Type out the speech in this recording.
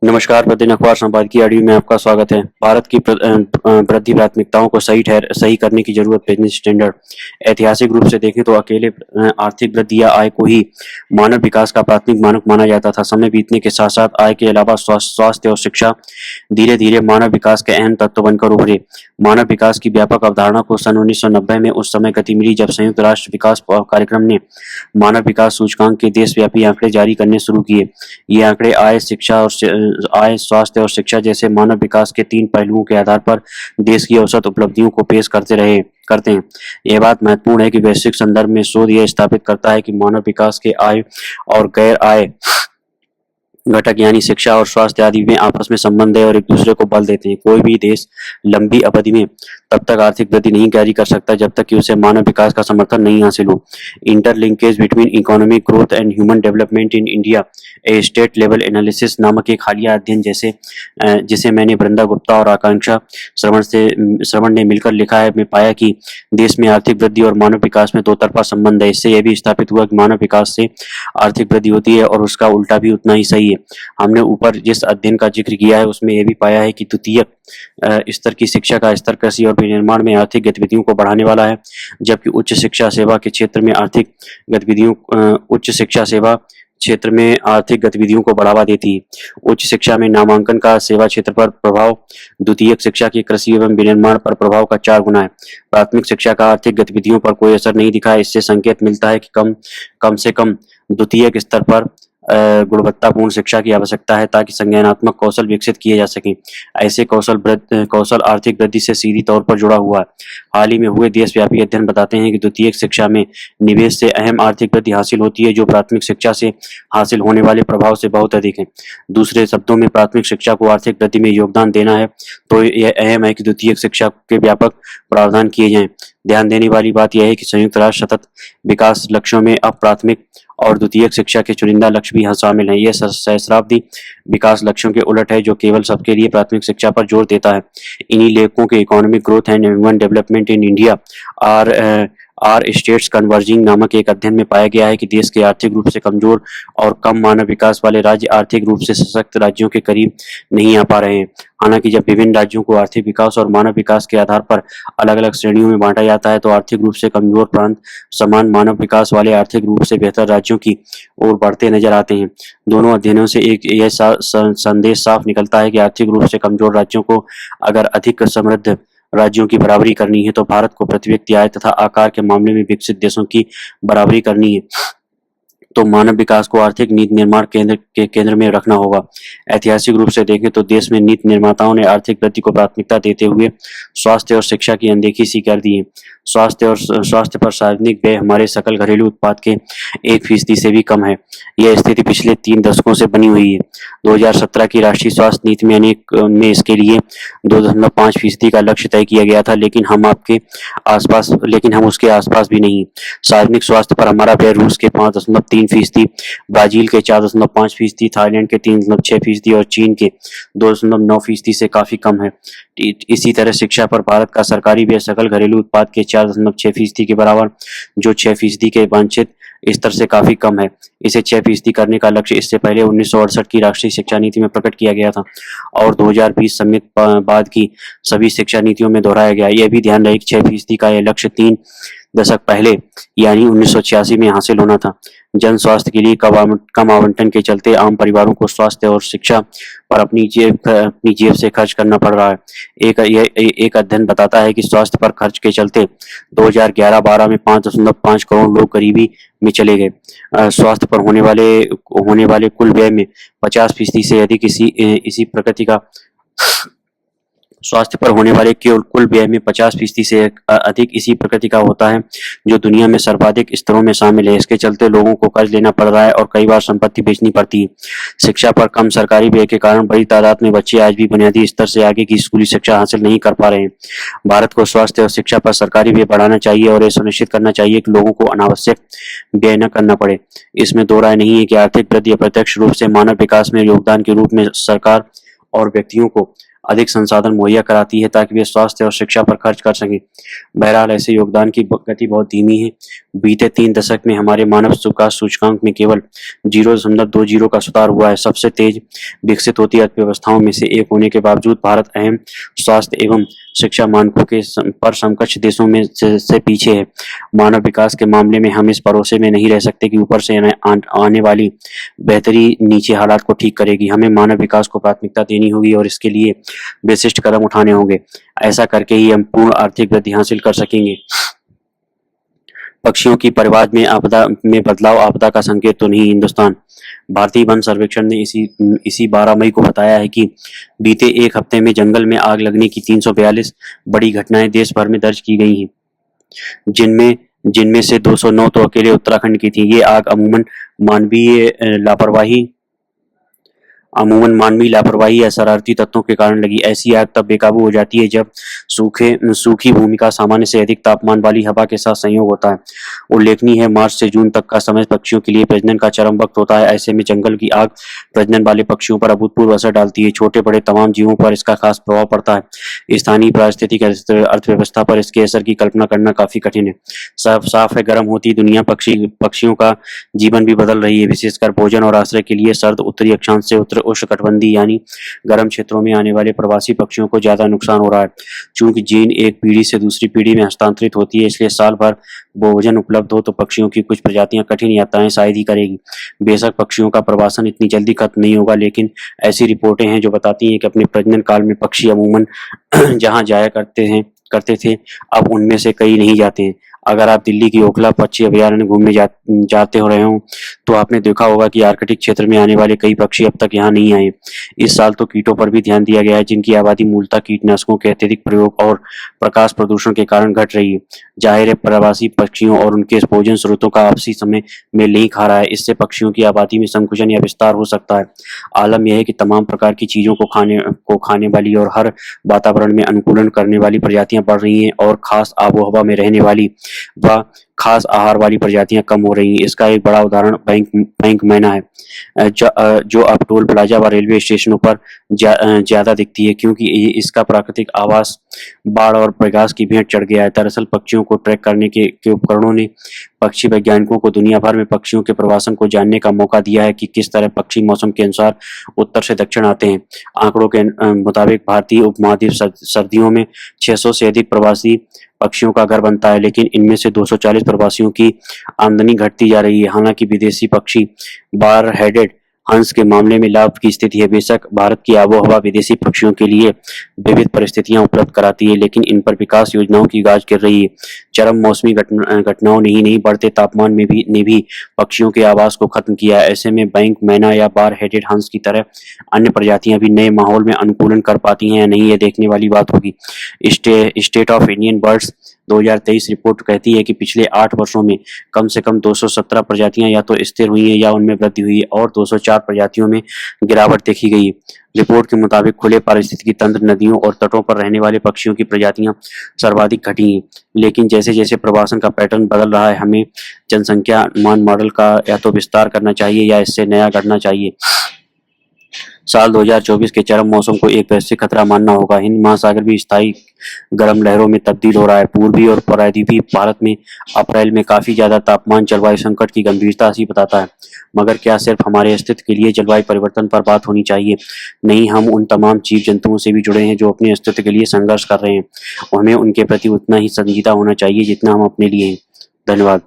नमस्कार, प्रतिदिन अखबार संपादकीय ऑडियो में आपका स्वागत है। भारत की वृद्धि प्राथमिकताओं को सही करने की जरूरत, बिजनेस स्टैंडर्ड। ऐतिहासिक रूप से देखें तो अकेले आर्थिक वृद्धि या आय को ही मानव विकास का प्राथमिक मानक माना जाता था। समय बीतने के साथ साथ आय के अलावा स्वास्थ्य और शिक्षा धीरे धीरे मानव विकास के अहम तत्व बनकर उभरे। मानव विकास की व्यापक अवधारणा को सन 1990 में उस समय गति मिली जब संयुक्त राष्ट्र विकास कार्यक्रम ने मानव विकास सूचकांक के देशव्यापी आंकड़े जारी करने शुरू किए। ये आंकड़े आय, स्वास्थ्य और शिक्षा जैसे मानव विकास के 3 पहलुओं के आधार पर देश की औसत उपलब्धियों को पेश करते हैं। यह बात महत्वपूर्ण है कि वैश्विक संदर्भ में शोध यह स्थापित करता है कि मानव विकास के आय और गैर आय घटक यानी शिक्षा और स्वास्थ्य आदि में आपस में संबंध है और एक दूसरे को बल देते हैं। कोई भी देश लंबी अवधि में तब तक आर्थिक वृद्धि नहीं जारी कर सकता जब तक कि उसे मानव विकास का समर्थन नहीं हासिल हो। Interlinkage between economic growth and human development in India, A state level analysis नामक एक हालिया अध्ययन जिसे मैंने वृंदा गुप्ता और आकांक्षा श्रवण ने मिलकर लिखा है, में पाया कि देश में आर्थिक वृद्धि और मानव विकास में दो तरफा संबंध है। इससे यह भी स्थापित हुआ कि मानव विकास से आर्थिक वृद्धि होती है और उसका उल्टा भी उतना ही सही है। हमने ऊपर जिस अध्ययन का जिक्र किया है उसमें यह भी पाया है कि द्वितीय स्तर की शिक्षा का स्तर कृषि और विनिर्माण में आर्थिक गतिविधियों को बढ़ाने वाला है, जबकि उच्च शिक्षा सेवा गतिविधियों को बढ़ावा देती है। उच्च शिक्षा में नामांकन का सेवा क्षेत्र पर प्रभाव द्वितीयक शिक्षा के कृषि एवं विनिर्माण पर प्रभाव का 4 गुना है। प्राथमिक शिक्षा का आर्थिक गतिविधियों पर कोई असर नहीं दिखा है। इससे संकेत मिलता है कि कम से कम द्वितीयक स्तर पर गुणवत्तापूर्ण शिक्षा की आवश्यकता है ताकि संज्ञानात्मक कौशल विकसित किए जा सकें। ऐसे कौशल आर्थिक वृद्धि से सीधी तौर पर जुड़ा हुआ है। हाल ही में हुए देशव्यापी अध्ययन बताते हैं कि द्वितीयक शिक्षा में निवेश से अहम आर्थिक वृद्धि हासिल होती है जो प्राथमिक शिक्षा से हासिल होने वाले प्रभाव से बहुत अधिक है। दूसरे शब्दों में प्राथमिक शिक्षा को आर्थिक वृद्धि में योगदान देना है तो यह अहम है कि द्वितीयक शिक्षा के व्यापक प्रावधान किए जाएं। ध्यान देने वाली बात यह है कि संयुक्त राष्ट्र सतत विकास लक्ष्यों में अब प्राथमिक और द्वितीयक शिक्षा के चुनिंदा लक्ष्य भी यहाँ शामिल हैं। यह सहस्राब्दी विकास लक्ष्यों के उलट है जो केवल सबके लिए प्राथमिक शिक्षा पर जोर देता है। इन्हीं लेखकों के economic growth and human development in India are states converging नामक एक अध्ययन में पाया गया है कि देश के आर्थिक रूप से कमजोर और कम मानव विकास वाले राज्य आर्थिक रूप से सशक्त राज्यों के करीब नहीं आ पा रहे हैं। हालांकि जब विभिन्न राज्यों को आर्थिक विकास और मानव विकास के आधार पर अलग अलग श्रेणियों में बांटा जाता है तो आर्थिक रूप से कमजोर प्रांत समान मानव विकास वाले आर्थिक रूप से बेहतर राज्यों की ओर बढ़ते नजर आते हैं। दोनों अध्ययनों से यह संदेश साफ निकलता है कि आर्थिक रूप से कमजोर राज्यों को अगर अधिक समृद्ध राज्यों की बराबरी करनी है तो भारत को प्रति व्यक्ति आय तथा आकार के मामले में विकसित देशों की बराबरी करनी है, तो मानव विकास को आर्थिक नीति निर्माण के केंद्र में रखना होगा। ऐतिहासिक रूप से देखें तो देश में नीति निर्माताओं ने आर्थिक वृद्धि को प्राथमिकता देते हुए स्वास्थ्य और शिक्षा की अनदेखी सी कर दी है। स्वास्थ्य पर सार्वजनिक व्यय हमारे सकल घरेलू उत्पाद के 1% से भी कम है। यह स्थिति पिछले 3 दशकों से बनी हुई है। 2017 की राष्ट्रीय स्वास्थ्य नीति में इसके लिए 2.5% का लक्ष्य तय किया गया था, लेकिन हम उसके आसपास भी नहीं। सार्वजनिक स्वास्थ्य पर हमारा व्यय रूस के 5.3%, ब्राजील के 4.5%, थाईलैंड के 3.6% और चीन के 2.9% से काफी कम है। इसी तरह शिक्षा पर भारत का सरकारी व्यय सकल घरेलू उत्पाद के 4.6% के बराबर, जो 6% के वांछित स्तर से काफी कम है। इसे 6% करने का लक्ष्य इससे पहले 1968 की राष्ट्रीय शिक्षा नीति में प्रकट किया गया था और 2020 समेत बाद की सभी शिक्षा नीतियों में दोहराया गया। यह भी ध्यान रहे कि 6% का यह लक्ष्य 3 दशक पहले यानी 1986 में हासिल होना था। जन स्वास्थ्य के लिए कम आवंटन के चलते आम परिवारों को स्वास्थ्य और शिक्षा पर अपनी जेब से खर्च करना पड़ रहा है। एक अध्ययन बताता है कि स्वास्थ्य पर खर्च के चलते 2011-12 में 5.5 करोड़ लोग गरीबी में चले गए। स्वास्थ्य पर होने वाले कुल व्यय में 50% से अधिक इसी प्रकृति का स्वास्थ्य पर होने वाले कुल व्यय में 50% से अधिक इसी प्रकृति का होता है, जो दुनिया में सर्वाधिक स्तरों में शामिल है। इसके चलते लोगों को कर्ज लेना पड़ रहा है और कई बार संपत्ति बेचनी पड़ती है। शिक्षा पर कम सरकारी व्यय के कारण बड़ी तादाद में बच्चे आज भी बुनियादी स्तर से आगे की स्कूली शिक्षा हासिल नहीं कर पा रहे हैं। भारत को स्वास्थ्य और शिक्षा पर सरकारी व्यय बढ़ाना चाहिए और यह सुनिश्चित करना चाहिए कि लोगों को अनावश्यक व्यय न करना पड़े। इसमें दो राय नहीं है कि आर्थिक वृद्धि अप्रत्यक्ष रूप से मानव विकास में योगदान के रूप में सरकार और व्यक्तियों को अधिक संसाधन मुहैया कराती है ताकि वे स्वास्थ्य और शिक्षा पर खर्च कर सकें। बहरहाल ऐसे योगदान की गति बहुत धीमी है। बीते 3 दशक में हमारे मानव विकास सूचकांक में केवल 0.20 का सुधार हुआ है। सबसे तेज विकसित होती अर्थव्यवस्थाओं में से एक होने के बावजूद भारत अहम स्वास्थ्य एवं शिक्षा मानकों के पर समकक्ष देशों में से पीछे है। मानव विकास के मामले में हम इस भरोसे में नहीं रह सकते कि ऊपर से आने वाली बेहतरी नीचे हालात को ठीक करेगी। हमें मानव विकास को प्राथमिकता देनी होगी और इसके लिए विशिष्ट कदम उठाने होंगे। ऐसा करके ही हम पूर्ण आर्थिक वृद्धि हासिल कर सकेंगे। पक्षियों की परिवार में आपदा में बदलाव आपदा का संकेत तो नहीं। हिंदुस्तान भारतीय वन सर्वेक्षण ने इसी 12 मई को बताया है कि बीते एक हफ्ते में जंगल में आग लगने की 342 बड़ी घटनाएं देश भर में दर्ज की गई हैं, जिनमें जिनमें से 209 तो अकेले उत्तराखंड की थी। ये आग अमूमन मानवीय लापरवाही या शरारती तत्वों के कारण लगी। ऐसी आग तब बेकाबू हो जाती है जब सूखी भूमि का सामान्य से अधिक तापमान वाली हवा के साथ संयोग होता है। उल्लेखनीय है, मार्च से जून तक का समय पक्षियों के लिए प्रजनन का चरम वक्त होता है। ऐसे में जंगल की आग प्रजनन वाले पक्षियों पर अभूतपूर्व असर डालती है। छोटे बड़े तमाम जीवों पर इसका खास प्रभाव पड़ता है। स्थानीय पारिस्थितिक अर्थव्यवस्था पर इसके असर की कल्पना करना काफी कठिन है। साफ है, गर्म होती दुनिया पक्षियों का जीवन भी बदल रही है। विशेषकर भोजन और आश्रय के लिए सर्द उत्तरी अक्षांश से उष्णकटिबंधीय यानी गर्म क्षेत्रों में आने वाले प्रवासी पक्षियों को ज्यादा नुकसान हो रहा है। चूंकि जीन एक पीढ़ी से दूसरी पीढ़ी में हस्तांतरित होती है, इसलिए साल भर भोजन उपलब्ध हो तो पक्षियों की कुछ प्रजातियां कठिन यात्राएं शायद ही करेगी। बेशक पक्षियों का प्रवासन इतनी जल्दी खत्म नहीं होगा, लेकिन ऐसी रिपोर्टें हैं जो बताती हैं कि अपने प्रजनन काल में पक्षी अमूमन जहां जाया करते थे, अब उनमें से कई नहीं जाते हैं। अगर आप दिल्ली की ओखला पक्षी अभयारण्य घूमने जाते हो रहे हो तो आपने देखा होगा कि आर्कटिक क्षेत्र में आने वाले कई पक्षी अब तक यहाँ नहीं आए। इस साल तो कीटों पर भी ध्यान दिया गया है, जिनकी आबादी मूलतः कीटनाशकों के अत्यधिक प्रयोग और प्रकाश प्रदूषण के कारण घट रही है। जाहिर है, प्रवासी पक्षियों और उनके भोजन स्रोतों का आपसी समय मेल नहीं खा रहा है। इससे पक्षियों की आबादी में संकुचन या विस्तार हो सकता है। आलम यह है कि तमाम प्रकार की चीजों को खाने वाली और हर वातावरण में अनुकूलन करने वाली प्रजातियां बढ़ रही हैं और खास आबोहवा में रहने वाली व खास आहार वाली प्रजातियां कम हो रही हैं। इसका एक बड़ा उदाहरण बैंक मैना है, जो अब टोल प्लाजा व रेलवे स्टेशनों पर ज्यादा दिखती है, क्योंकि इसका प्राकृतिक आवास बाढ़ और प्रकाश की भेंट चढ़ गया है। दरअसल पक्षियों को ट्रैक करने के उपकरणों ने पक्षी वैज्ञानिकों को दुनिया भर में पक्षियों के प्रवासन को जानने का मौका दिया है कि किस तरह पक्षी मौसम के अनुसार उत्तर से दक्षिण आते हैं। आंकड़ों के मुताबिक भारतीय उपमहाद्वीप सर्दियों में 600 से अधिक प्रवासी पक्षियों का घर बनता है, लेकिन इनमें से 240 प्रवासियों की आमदनी घटती जा रही है। हालांकि विदेशी पक्षी बार हेडेड हंस के मामले में लाभ की स्थिति है। बेशक भारत की आबोहवा विदेशी पक्षियों के लिए विविध परिस्थितियां उपलब्ध कराती है, लेकिन इन पर विकास योजनाओं की गाज गिर रही है। चरम मौसमी घटनाओं ने ही नहीं, बढ़ते तापमान में भी पक्षियों के आवास को खत्म किया है। ऐसे में बैंक मैना या बार हेडेड हंस की तरह अन्य प्रजातियां भी नए माहौल में अनुकूलन कर पाती हैं या नहीं, ये देखने वाली बात होगी। State of Indian birds 2023 report कहती है कि पिछले 8 वर्षों में कम से कम 217 प्रजातियां या तो स्थिर हुई हैं या उनमें वृद्धि हुई है और 204 प्रजातियों में गिरावट देखी गई है। रिपोर्ट के मुताबिक खुले पारिस्थितिकी तंत्र, नदियों और तटों पर रहने वाले पक्षियों की प्रजातियां सर्वाधिक घटी हैं। लेकिन जैसे जैसे प्रवासन का पैटर्न बदल रहा है, हमें जनसंख्या अनुमान मॉडल का या तो विस्तार करना चाहिए या इससे नया गढ़ना चाहिए। साल 2024 के चरम मौसम को एक वैश्विक खतरा मानना होगा। हिंद महासागर भी स्थायी गर्म लहरों में तब्दील हो रहा है। पूर्वी और प्रायद्वीपीय भारत में अप्रैल में काफी ज्यादा तापमान जलवायु संकट की गंभीरता ही बताता है। मगर क्या सिर्फ हमारे अस्तित्व के लिए जलवायु परिवर्तन पर बात होनी चाहिए? नहीं, हम उन तमाम जीव जंतुओं से भी जुड़े हैं जो अपने अस्तित्व के लिए संघर्ष कर रहे हैं। हमें उनके प्रति उतना ही संजीदा होना चाहिए जितना हम अपने लिए हैं। धन्यवाद।